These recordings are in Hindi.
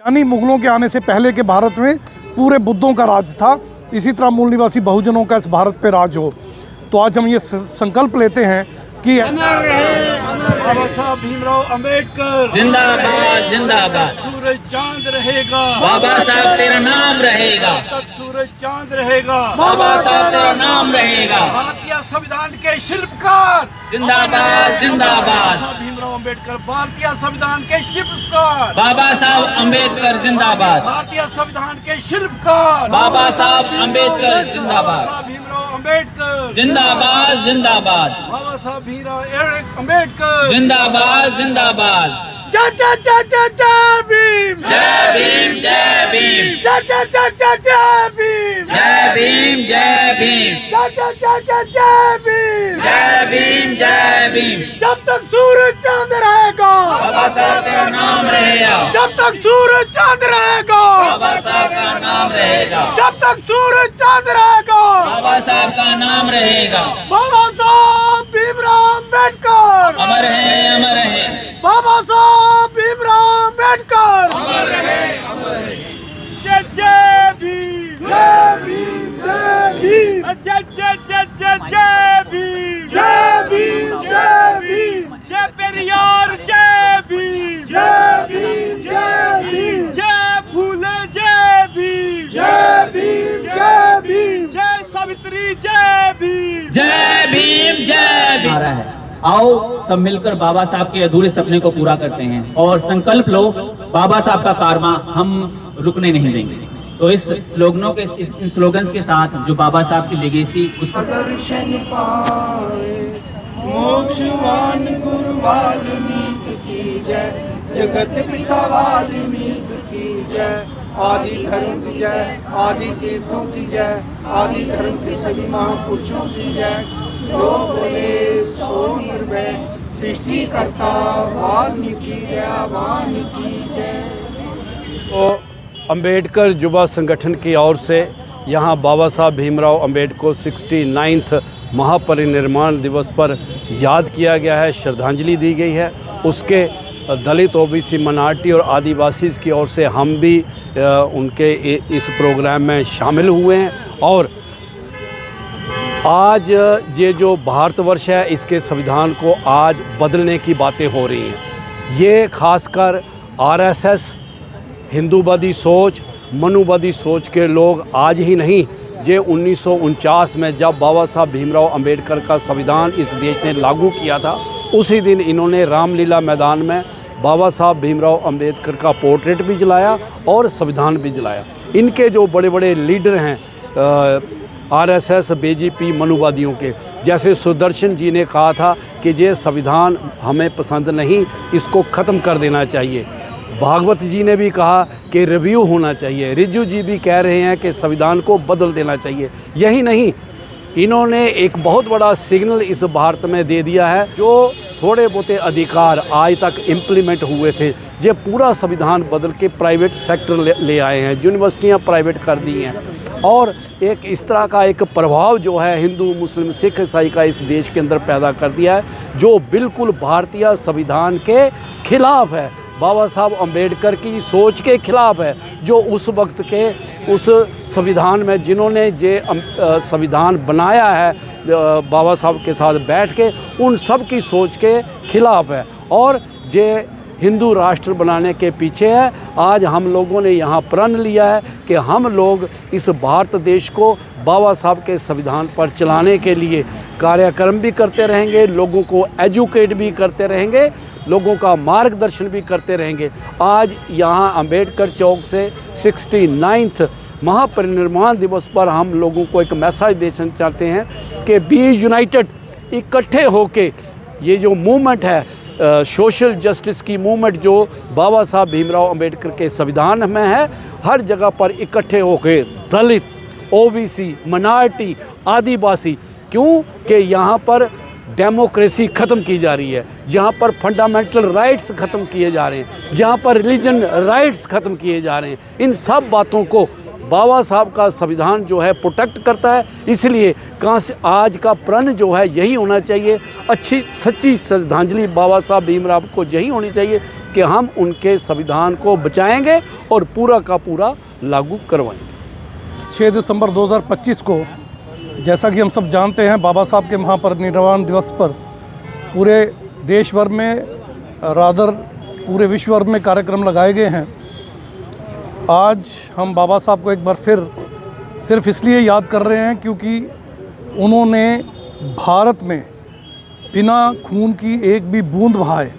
यानी मुगलों के आने से पहले के भारत में पूरे बुद्धों का राज था, इसी तरह मूल निवासी बहुजनों का इस भारत पे राज हो। तो आज हम ये संकल्प लेते हैं कि बाबा साहब भीमराव अंबेडकर जिंदाबाद जिंदाबाद। सूरज चांद रहेगा, बाबा साहब तेरा नाम रहेगा, तक सूरज चांद रहेगा, बाबा साहब तेरा नाम रहेगा। भारतीय संविधान के शिल्पकार जिंदाबाद जिंदाबाद। भीमराव अंबेडकर भारतीय संविधान के शिल्पकार, बाबा साहब अंबेडकर जिंदाबाद, भारतीय संविधान के शिल्पकार, बाबा साहब अंबेडकर जिंदाबाद, भीमराव अंबेडकर जिंदाबाद जिंदाबाद, बाबा साहब भीमराव अंबेडकर जिंदाबाद जिंदाबाद। जय जय जय जय जय भीम, जय भीम जय भीम, जय जय जय जय जय भीम, जय भीम जय भीम, जय जय जय जय जय भीम, जय भीम जय भीम। जब तक सूरज चांद रहेगा, बाबा साहब तेरा नाम रहेगा, जब तक सूरज चांद रहेगा, बाबा साहब का नाम रहेगा, जब तक सूरज चांद रहेगा, बाबा साहब का नाम रहेगा। बाबा साहब भीमराव अंबेडकर अमर है अमर है, बाबा साहब भीमराव अंबेडकर अमर है अमर है। जय जय भीम, जय भीम, जय भीम, जय जय जय जय जय भीम, जय भीम, जय भीम, जय पेरियार जय भीम, जय भीम, जय भीम, जय फूले जय भीम, जय भीम, जय भीम, जय सावित्री जय भीम, जय भीम जय भीम। है आओ सब मिलकर बाबा साहब के अधूरे सपने को पूरा करते हैं और संकल्प लो, बाबा साहब का कारवां हम रुकने नहीं देंगे। तो इस स्लोगनों के इन स्लोगन्स के साथ जो बाबा साहब की लेगेसी उसको दर्शन पाए मोक्षवान गुरु वाल्मीकि की जय, जगत पिता वाल्मीकि की जय, आदि धर्म की जय, आदि तीर्थों की जय, आदि धर्म के सभी महापुरुषों की जय। जो बोले सो निर्भय, सृष्टि करता वाल्मीकि दयावान की जय। तो अंबेडकर युवा संगठन की ओर से यहाँ बाबा साहब भीमराव अंबेडकर को 69th महापरिनिर्वाण दिवस पर याद किया गया है, श्रद्धांजलि दी गई है। उसके दलित ओबीसी माइनॉरिटी और आदिवासी की ओर से हम भी उनके इस प्रोग्राम में शामिल हुए हैं। और आज ये जो भारतवर्ष है इसके संविधान को आज बदलने की बातें हो रही हैं। ये खासकर आरएसएस, हिंदूवादी सोच, मनुवादी सोच के लोग आज ही नहीं, ये 1949 में जब बाबा साहब भीमराव अंबेडकर का संविधान इस देश ने लागू किया था, उसी दिन इन्होंने रामलीला मैदान में बाबा साहब भीमराव अंबेडकर का पोर्ट्रेट भी जलाया और संविधान भी जलाया। इनके जो बड़े बड़े लीडर हैं आरएसएस, बीजेपी, मनुवादियों के, जैसे सुदर्शन जी ने कहा था कि ये संविधान हमें पसंद नहीं, इसको ख़त्म कर देना चाहिए। भागवत जी ने भी कहा कि रिव्यू होना चाहिए। रिजू जी भी कह रहे हैं कि संविधान को बदल देना चाहिए। यही नहीं, इन्होंने एक बहुत बड़ा सिग्नल इस भारत में दे दिया है। जो थोड़े बहुत अधिकार आज तक इम्प्लीमेंट हुए थे, ये पूरा संविधान बदल के प्राइवेट सेक्टर ले आए हैं, यूनिवर्सिटियां प्राइवेट कर दी हैं। और एक इस तरह का एक प्रभाव जो है हिंदू, मुस्लिम, सिख, ईसाई का इस देश के अंदर पैदा कर दिया है, जो बिल्कुल भारतीय संविधान के खिलाफ है, बाबा साहब अंबेडकर की सोच के खिलाफ है। जो उस वक्त के उस संविधान में जिन्होंने ये संविधान बनाया है बाबा साहब के साथ बैठ के, उन सब की सोच के खिलाफ है और ये हिंदू राष्ट्र बनाने के पीछे है। आज हम लोगों ने यहाँ प्रण लिया है कि हम लोग इस भारत देश को बाबा साहब के संविधान पर चलाने के लिए कार्यक्रम भी करते रहेंगे, लोगों को एजुकेट भी करते रहेंगे, लोगों का मार्गदर्शन भी करते रहेंगे। आज यहाँ अंबेडकर चौक से 69th महापरिनिर्वाण दिवस पर हम लोगों को एक मैसेज देना चाहते हैं कि बी यूनाइटेड, इकट्ठे होके ये जो मूवमेंट है सोशल जस्टिस की मूवमेंट जो बाबा साहब भीमराव अंबेडकर के संविधान में है, हर जगह पर इकट्ठे होकर दलित, ओबीसी, माइनॉरिटी, आदिवासी, क्यों कि यहाँ पर डेमोक्रेसी ख़त्म की जा रही है, यहाँ पर फंडामेंटल राइट्स ख़त्म किए जा रहे हैं, जहाँ पर रिलीजन राइट्स ख़त्म किए जा रहे हैं। इन सब बातों को बाबा साहब का संविधान जो है प्रोटेक्ट करता है। इसलिए आज का प्रण जो है यही होना चाहिए, अच्छी सच्ची श्रद्धांजलि बाबा साहब भीमराव को यही होनी चाहिए कि हम उनके संविधान को बचाएंगे और पूरा का पूरा लागू करवाएंगे। 6 दिसंबर 2025 को जैसा कि हम सब जानते हैं, बाबा साहब के महापरिनिर्वाण दिवस पर पूरे देश भर में रादर पूरे विश्व भर में कार्यक्रम लगाए गए हैं। आज हम बाबा साहब को एक बार फिर सिर्फ इसलिए याद कर रहे हैं क्योंकि उन्होंने भारत में बिना खून की एक भी बूंद बहाए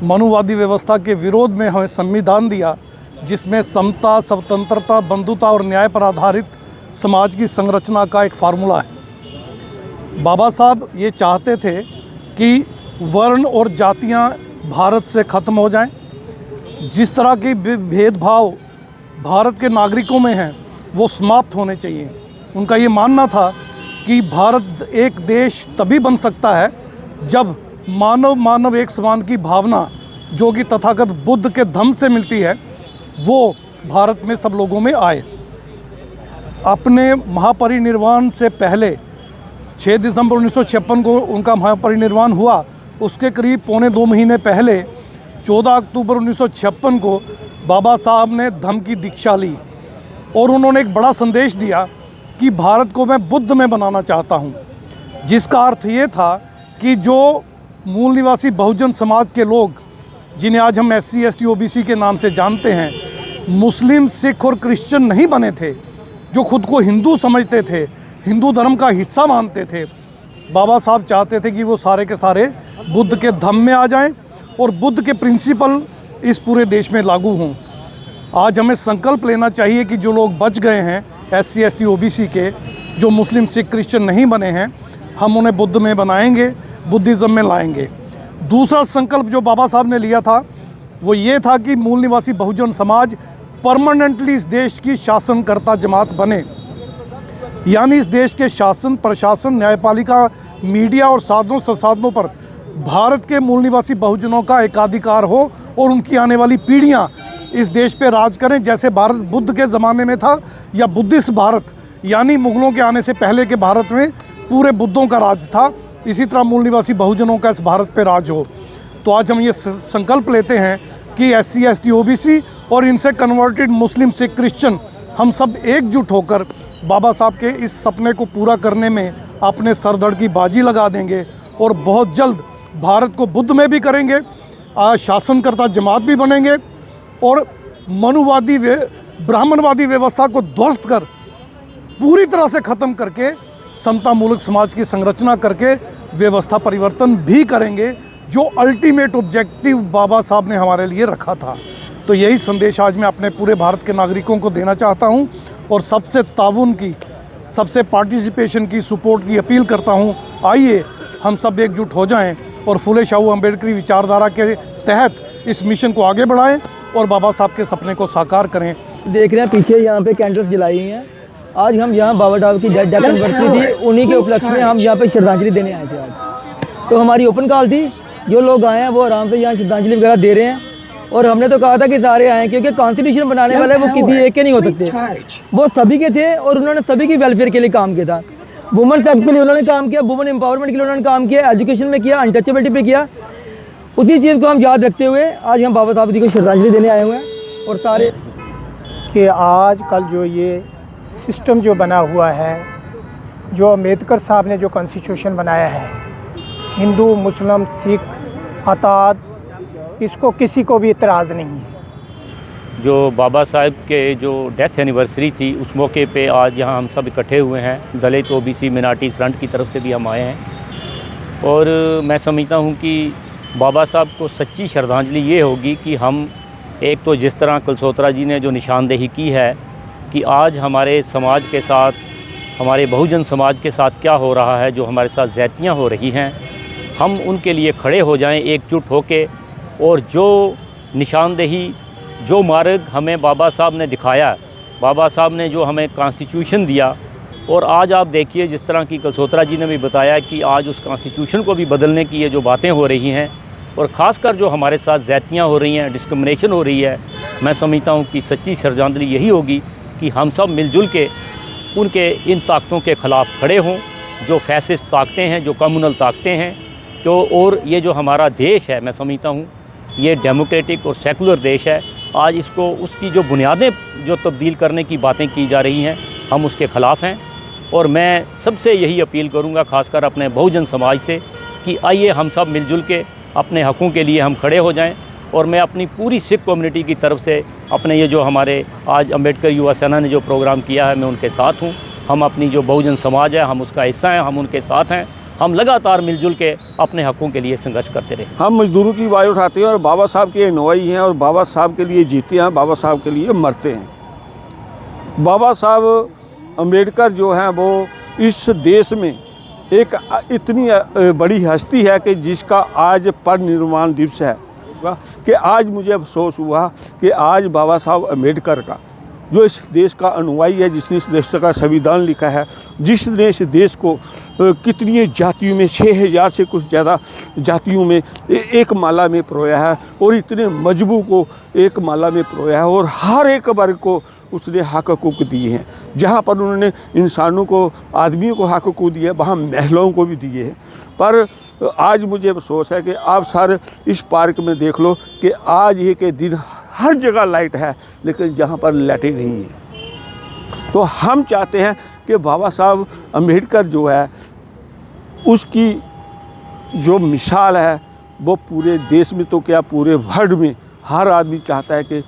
मनुवादी व्यवस्था के विरोध में हमें संविधान दिया, जिसमें समता, स्वतंत्रता, बंधुता और न्याय पर आधारित समाज की संरचना का एक फार्मूला है। बाबा साहब ये चाहते थे कि वर्ण और जातियां भारत से ख़त्म हो जाएं। जिस तरह के भेदभाव भारत के नागरिकों में हैं वो समाप्त होने चाहिए। उनका ये मानना था कि भारत एक देश तभी बन सकता है जब मानव एक समान की भावना जो कि तथागत बुद्ध के धम्म से मिलती है वो भारत में सब लोगों में आए। अपने महापरिनिर्वाण से पहले 6 दिसंबर 1956 को उनका महापरिनिर्वाण हुआ। उसके करीब 1.25 महीने पहले 14 अक्टूबर 1956 को बाबा साहब ने धम्म की दीक्षा ली और उन्होंने एक बड़ा संदेश दिया कि भारत को मैं बुद्ध में बनाना चाहता हूँ, जिसका अर्थ ये था कि जो मूल निवासी बहुजन समाज के लोग, जिन्हें आज हम SC, ST, OBC के नाम से जानते हैं, मुस्लिम, सिख और क्रिश्चियन नहीं बने थे, जो खुद को हिंदू समझते थे, हिंदू धर्म का हिस्सा मानते थे, बाबा साहब चाहते थे कि वो सारे के सारे बुद्ध के धम्म में आ जाएं और बुद्ध के प्रिंसिपल इस पूरे देश में लागू हों। आज हमें संकल्प लेना चाहिए कि जो लोग बच गए हैं SC, ST, OBC के, जो मुस्लिम, सिख, क्रिश्चियन नहीं बने हैं, हम उन्हें बुद्ध में बनाएंगे, बुद्धिज़्म में लाएंगे। दूसरा संकल्प जो बाबा साहब ने लिया था वो ये था कि मूल निवासी बहुजन समाज परमानेंटली इस देश की शासनकर्ता जमात बने, यानी इस देश के शासन, प्रशासन, न्यायपालिका, मीडिया और साधनों संसाधनों पर भारत के मूल निवासी बहुजनों का एकाधिकार हो और उनकी आने वाली पीढ़ियां इस देश पे राज करें, जैसे भारत बुद्ध के ज़माने में था, या बुद्धिस्ट भारत यानी मुग़लों के आने से पहले के भारत में पूरे बुद्धों का राज था, इसी तरह मूल निवासी बहुजनों का इस भारत पे राज हो। तो आज हम ये संकल्प लेते हैं कि SC, ST, OBC और इनसे कन्वर्टेड मुस्लिम, सिख, क्रिश्चियन हम सब एकजुट होकर बाबा साहब के इस सपने को पूरा करने में अपने सरधड़ की बाजी लगा देंगे और बहुत जल्द भारत को बुद्ध में भी करेंगे, शासनकर्ता जमात भी बनेंगे और मनुवादी ब्राह्मणवादी व्यवस्था को ध्वस्त कर पूरी तरह से ख़त्म करके समतामूलक समाज की संरचना करके व्यवस्था परिवर्तन भी करेंगे, जो अल्टीमेट ऑब्जेक्टिव बाबा साहब ने हमारे लिए रखा था। तो यही संदेश आज मैं अपने पूरे भारत के नागरिकों को देना चाहता हूं और सबसे ताउन की, सबसे पार्टिसिपेशन की, सपोर्ट की अपील करता हूं। आइए हम सब एकजुट हो जाएं और फूले शाहू अम्बेडकरी विचारधारा के तहत इस मिशन को आगे बढ़ाएं और बाबा साहब के सपने को साकार करें। देख रहे हैं पीछे यहाँ पे कैंडल्स जलाई हुई हैं। आज हम यहाँ बाबा साहब की डेथ एनिवर्सरी थी, उन्हीं के उपलक्ष्य में हम यहाँ पे श्रद्धांजलि देने आए थे आज। तो हमारी ओपन कॉल थी, जो लोग आए हैं वो आराम से यहाँ श्रद्धांजलि वगैरह दे रहे हैं और हमने तो कहा था कि सारे आएँ, क्योंकि कॉन्स्टिट्यूशन बनाने वाले वो किसी एक के नहीं हो सकते, वो सभी के थे और उन्होंने सभी की वेलफेयर के लिए काम किया था। वुमेन्स एक्ट के लिए उन्होंने काम किया, वुमेन एम्पावरमेंट के लिए उन्होंने काम किया, एजुकेशन में किया, अनटचेबिलिटी पे किया। उसी चीज़ को हम याद रखते हुए आज हम बाबा साहब जी को श्रद्धांजलि देने आए हुए हैं। और सारे कि आज कल जो ये सिस्टम जो बना हुआ है, जो अम्बेडकर साहब ने जो कॉन्स्टिट्यूशन बनाया है, हिंदू, मुस्लिम, सिख, अताद, इसको किसी को भी इतराज़ नहीं है। जो बाबा साहब के जो डेथ एनिवर्सरी थी उस मौके पे आज यहाँ हम सब इकट्ठे हुए हैं। दलित, OBC, मिनारिटी फ्रंट की तरफ से भी हम आए हैं और मैं समझता हूँ कि बाबा साहब को सच्ची श्रद्धांजलि ये होगी कि हम एक तो जिस तरह कुलसोत्रा जी ने जो निशानदेही की है कि आज हमारे समाज के साथ, हमारे बहुजन समाज के साथ क्या हो रहा है, जो हमारे साथ ज़्यादतियाँ हो रही हैं, हम उनके लिए खड़े हो जाएं एकजुट होके। और जो निशानदेही, जो मार्ग हमें बाबा साहब ने दिखाया, बाबा साहब ने जो हमें कॉन्स्टिट्यूशन दिया, और आज आप देखिए जिस तरह की कुलसोत्रा जी ने भी बताया कि आज उस कॉन्स्टिट्यूशन को भी बदलने की ये जो बातें हो रही हैं और ख़ासकर जो हमारे साथ ज़्यादतियाँ हो रही हैं, डिस्क्रिमिनेशन हो रही है, मैं समझता हूँ कि सच्ची श्रद्धांजलि यही होगी कि हम सब मिलजुल के उनके इन ताकतों के ख़िलाफ़ खड़े हों, जो फैसिस्ट ताकतें हैं, जो कम्युनल ताकतें हैं। तो और ये जो हमारा देश है, मैं समझता हूँ ये डेमोक्रेटिक और सेकुलर देश है। आज इसको उसकी जो बुनियादें जो तब्दील करने की बातें की जा रही हैं, हम उसके ख़िलाफ़ हैं। और मैं सबसे यही अपील करूँगा, ख़ासकर अपने बहुजन समाज से, कि आइए हम सब मिलजुल के अपने हक़ों के लिए हम खड़े हो जाएं। और मैं अपनी पूरी सिख कम्युनिटी की तरफ से अपने ये जो हमारे आज अम्बेडकर युवा सेना ने जो प्रोग्राम किया है, मैं उनके साथ हूँ। हम अपनी जो बहुजन समाज है, हम उसका हिस्सा हैं, हम उनके साथ हैं। हम लगातार मिलजुल के अपने हक़ों के लिए संघर्ष करते रहे। हम मजदूरों की आवाज़ उठाते हैं और बाबा साहब के अनुयायी हैं और बाबा साहब के लिए जीते हैं, बाबा साहब के लिए मरते हैं। बाबा साहब अम्बेडकर जो हैं वो इस देश में एक इतनी बड़ी हस्ती है कि जिसका आज परिनिर्वाण दिवस है, कि आज मुझे अफसोस हुआ कि आज बाबा साहब अम्बेडकर का जो इस देश का अनुयायी है, जिसने इस देश का संविधान लिखा है, जिसने इस देश को कितनी जातियों में 6000 से कुछ ज़्यादा जातियों में एक माला में परोया है और इतने मजबूर को एक माला में परोया है और हर एक वर्ग को उसने हक हकूक़ दिए हैं। जहाँ पर उन्होंने इंसानों को, आदमियों को हक हकूक़ दिए, वहाँ महिलाओं को भी दिए हैं। पर आज मुझे अफसोस है कि आप सर इस पार्क में देख लो कि आज ये के दिन हर जगह लाइट है, लेकिन जहाँ पर लाइटें नहीं है। तो हम चाहते हैं कि बाबा साहब अम्बेडकर जो है उसकी जो मिसाल है वो पूरे देश में तो क्या पूरे वर्ल्ड में हर आदमी चाहता है कि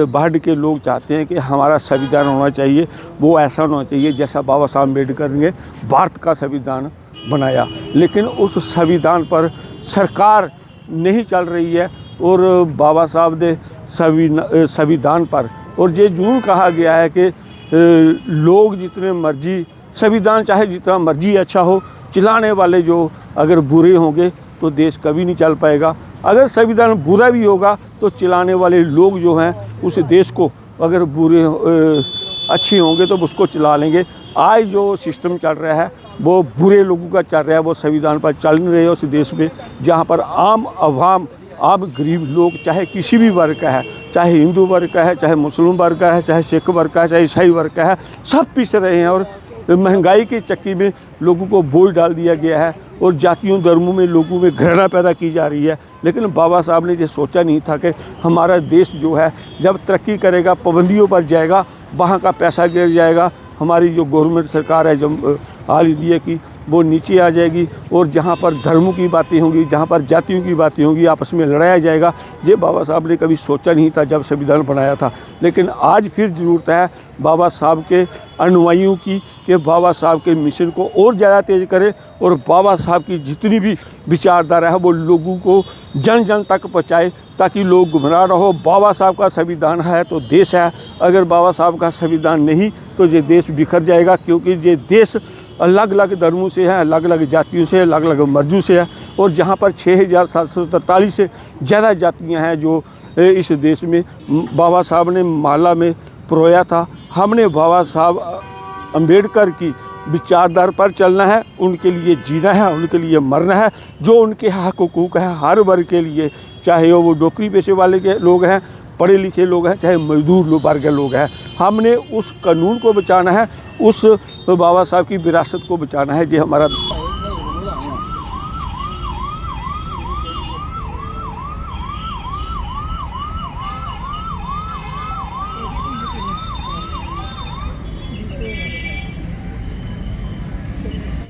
वर्ल्ड के लोग चाहते हैं कि हमारा संविधान होना चाहिए, वो ऐसा होना चाहिए जैसा बाबा साहब अम्बेडकर ने भारत का संविधान बनाया। लेकिन उस संविधान पर सरकार नहीं चल रही है और बाबा साहब ने संविधान पर, और ये जरूर कहा गया है कि लोग जितने मर्जी संविधान चाहे जितना मर्जी अच्छा हो, चलाने वाले जो अगर बुरे होंगे तो देश कभी नहीं चल पाएगा। अगर संविधान बुरा भी होगा तो चलाने वाले लोग जो हैं उस देश को अगर बुरे अच्छे होंगे तो उसको चला लेंगे। आज जो सिस्टम चल रहा है वो बुरे लोगों का चल रहा है, वो संविधान पर चल नहीं रहे उस देश में, जहाँ पर आम आवाम, आम गरीब लोग, चाहे किसी भी वर्ग का है, चाहे हिंदू वर्ग का है, चाहे मुस्लिम वर्ग का है, चाहे सिख वर्ग का है, चाहे ईसाई वर्ग का है, सब पिस रहे हैं। और महंगाई की चक्की में लोगों को बोझ डाल दिया गया है और जातियों धर्मों में लोगों में घृणा पैदा की जा रही है। लेकिन बाबा साहब ने ये सोचा नहीं था कि हमारा देश जो है जब तरक्की करेगा, पाबंदियों पर जाएगा, वहाँ का पैसा गिर जाएगा, हमारी जो गवर्नमेंट सरकार है जब ऑल इंडिया की, वो नीचे आ जाएगी और जहाँ पर धर्मों की बातें होंगी, जहाँ पर जातियों की बातें होंगी, आपस में लड़ाया जाएगा। ये बाबा साहब ने कभी सोचा नहीं था जब संविधान बनाया था। लेकिन आज फिर ज़रूरत है बाबा साहब के अनुयायियों की कि बाबा साहब के मिशन को और ज़्यादा तेज़ करें और बाबा साहब की जितनी भी विचारधारा है वो लोगों को जन जन तक पहुँचाए, ताकि लोग गुमराह ना हो। बाबा साहब का संविधान है तो देश है, अगर बाबा साहब का संविधान नहीं तो ये देश बिखर जाएगा, क्योंकि ये देश अलग अलग धर्मों से है, अलग अलग जातियों से, अलग अलग मर्जों से है। और जहाँ पर 6743 से ज़्यादा जातियाँ हैं जो इस देश में बाबा साहब ने माला में परोया था। हमने बाबा साहब अम्बेडकर की विचारधारा पर चलना है, उनके लिए जीना है, उनके लिए मरना है। जो उनके हक हुकूक हैं हर वर्ग के लिए, चाहे वो नौकरी पेशे वाले के लोग हैं, पढ़े लिखे लोग हैं, चाहे मजदूर वर्ग के लोग हैं, हमने उस कानून को बचाना है, उस बाबा साहब की विरासत को बचाना है। ये हमारा